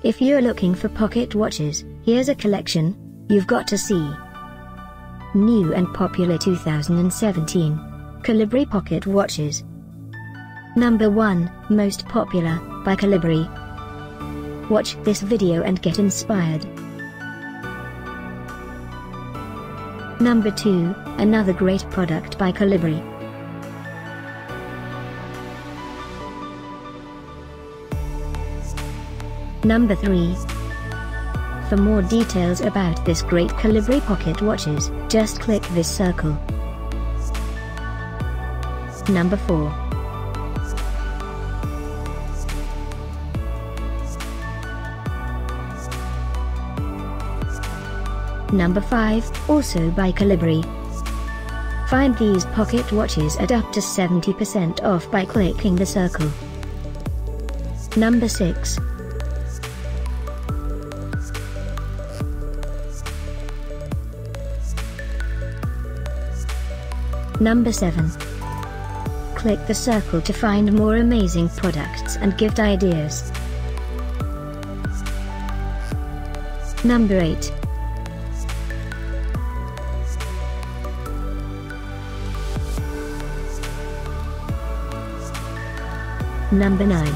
If you're looking for pocket watches, here's a collection you've got to see. New and popular 2017 Colibri Pocket Watches. Number 1, Most Popular, by Colibri. Watch this video and get inspired. Number 2, another great product by Colibri. Number 3. For more details about this great Colibri Pocket Watches, just click this circle. Number 4. Number 5, also by Colibri. Find these pocket watches at up to 70% off by clicking the circle. Number 6. Number 7. Click the circle to find more amazing products and gift ideas. Number 8. Number 9.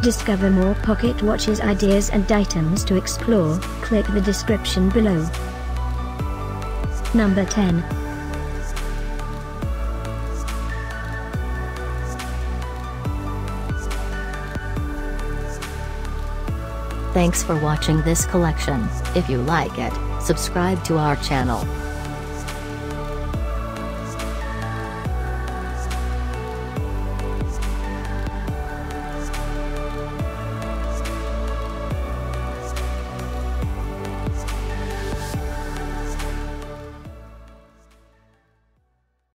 Discover more pocket watches ideas and items to explore, click the description below. Number 10. Thanks for watching this collection. If you like it, subscribe to our channel.